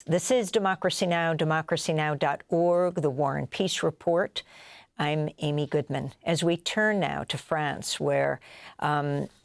This is Democracy Now!, democracynow.org, the War and Peace Report. I'm Amy Goodman. As we turn now to France, where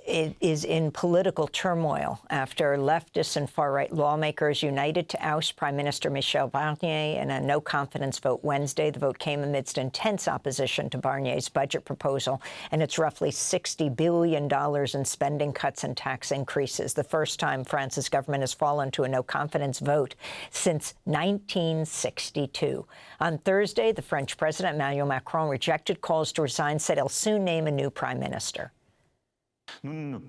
it is in political turmoil after leftists and far-right lawmakers united to oust Prime Minister Michel Barnier in a no-confidence vote Wednesday. The vote came amidst intense opposition to Barnier's budget proposal and its roughly $60 billion in spending cuts and tax increases, the first time France's government has fallen to a no-confidence vote since 1962. On Thursday, the French President Emmanuel Macron rejected calls to resign, said he'll soon name a new prime minister. We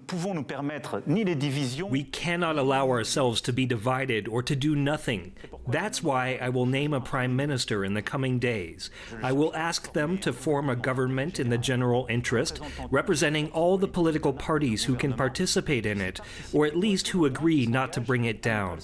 cannot allow ourselves to be divided or to do nothing. That's why I will name a prime minister in the coming days. I will ask them to form a government in the general interest, representing all the political parties who can participate in it, or at least who agree not to bring it down.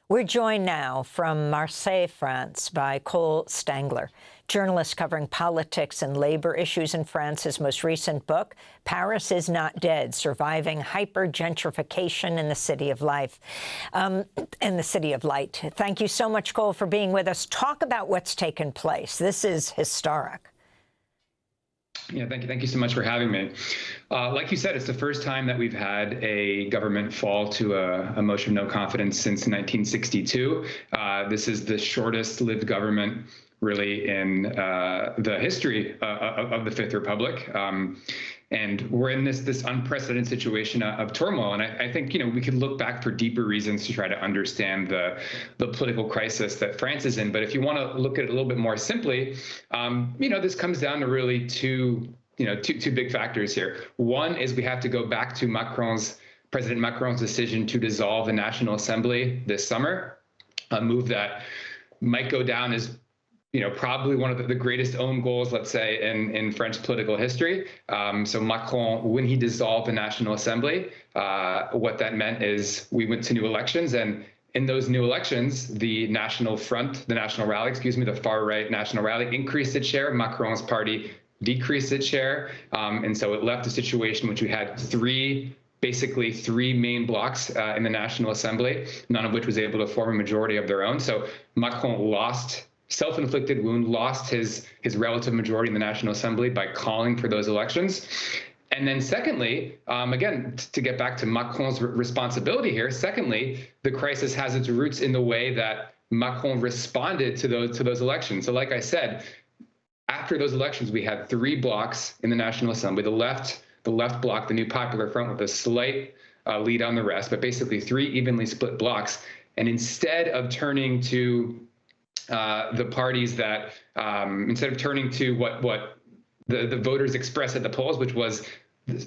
We're joined now from Marseilles, France, by Cole Stangler, journalist covering politics and labor issues in France. His most recent book, Paris is Not Dead, Surviving Hyper-Gentrification in the City of Life, in the City of Light. Thank you so much, Cole, for being with us. Talk about what's taken place. This is historic. Yeah, thank you so much for having me. Like you said, it's the first time that we've had a government fall to a motion of no confidence since 1962. This is the shortest-lived government, really, in the history of the Fifth Republic. And we're in this unprecedented situation of turmoil. And I think, we could look back for deeper reasons to try to understand the political crisis that France is in. But if you want to look at it a little bit more simply, this comes down to really two big factors here. One is we have to go back to President Macron's decision to dissolve the National Assembly this summer, a move that might go down as probably one of the greatest own goals, let's say, in French political history. So Macron, when he dissolved the National Assembly, what that meant is we went to new elections, and in those new elections, the National Rally, the far-right National Rally increased its share. Macron's party decreased its share. And so it left a situation in which we had basically three main blocs in the National Assembly, none of which was able to form a majority of their own. So Macron lost self-inflicted wound, lost his relative majority in the National Assembly by calling for those elections. And then secondly, again, to get back to Macron's responsibility here, secondly, the crisis has its roots in the way that Macron responded to those elections. So like I said, after those elections, we had three blocs in the National Assembly, the left bloc, the New Popular Front, with a slight lead on the rest, but basically three evenly split blocs. And instead of turning to the parties that, instead of turning to what the voters expressed at the polls, which was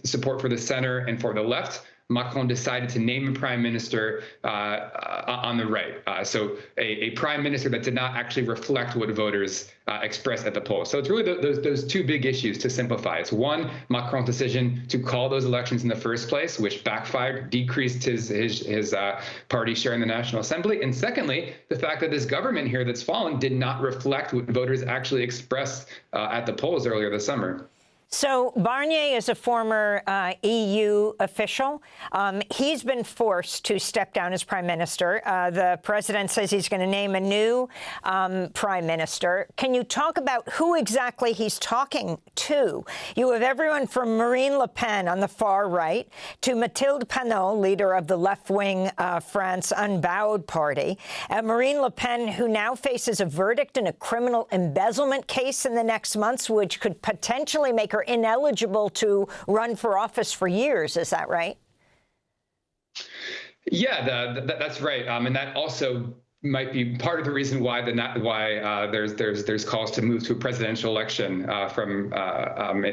support for the center and for the left, Macron decided to name a prime minister on the right. So a prime minister that did not actually reflect what voters expressed at the polls. So it's really those two big issues, to simplify. It's one, Macron's decision to call those elections in the first place, which backfired, decreased his party share in the National Assembly. And secondly, the fact that this government here that's fallen did not reflect what voters actually expressed at the polls earlier this summer. So Barnier is a former EU official. He's been forced to step down as prime minister. The president says he's going to name a new prime minister. Can you talk about who exactly he's talking to? You have everyone from Marine Le Pen on the far right to Mathilde Panot, leader of the left-wing France Vowed party. Marine Le Pen, who now faces a verdict in a criminal embezzlement case in the next months, which could potentially make her ineligible to run for office for years. Is that right? Yeah, that's right. And that also might be part of the reason why there's calls to move to a presidential election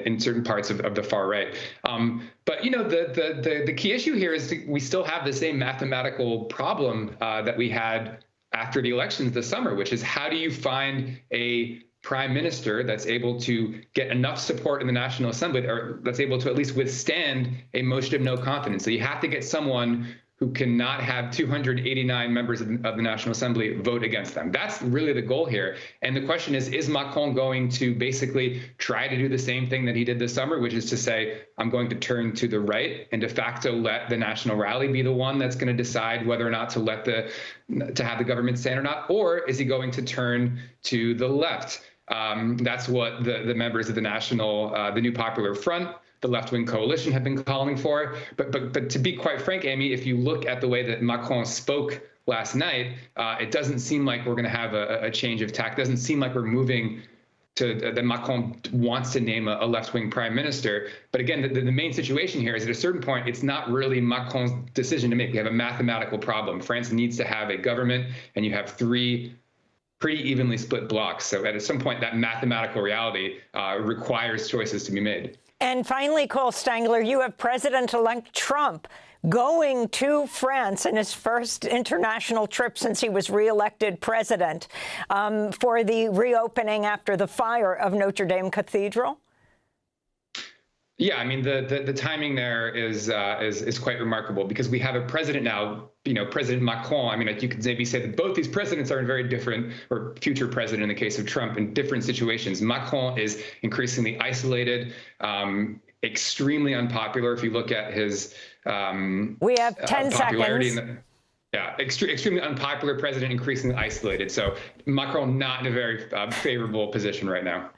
in certain parts of the far right. But the key issue here is we still have the same mathematical problem that we had after the elections this summer, which is how do you find a prime minister that's able to get enough support in the National Assembly, or that's able to at least withstand a motion of no confidence. So you have to get someone who cannot have 289 members of the National Assembly vote against them. That's really the goal here. And the question is Macron going to basically try to do the same thing that he did this summer, which is to say, I'm going to turn to the right and de facto let the National Rally be the one that's going to decide whether or not to have the government stand or not? Or is he going to turn to the left? That's what the members of the New Popular Front, the left-wing coalition, have been calling for. But to be quite frank, Amy, if you look at the way that Macron spoke last night, it doesn't seem like we're going to have a change of tack. It doesn't seem like we're moving to that Macron wants to name a left-wing prime minister. But again, the main situation here is at a certain point, it's not really Macron's decision to make. We have a mathematical problem. France needs to have a government, and you have three pretty evenly split blocs. So at some point, that mathematical reality requires choices to be made. And finally, Cole Stangler, you have President-elect Trump going to France in his first international trip since he was reelected president for the reopening after the fire of Notre Dame Cathedral. Yeah, I mean, the timing there is quite remarkable because we have a president now, President Macron. I mean, like you could maybe say that both these presidents are in very different, or future president in the case of Trump, in different situations. Macron is increasingly isolated, extremely unpopular. If you look at his we have 10 popularity seconds. Yeah, extremely unpopular president, increasingly isolated. So Macron not in a very favorable position right now.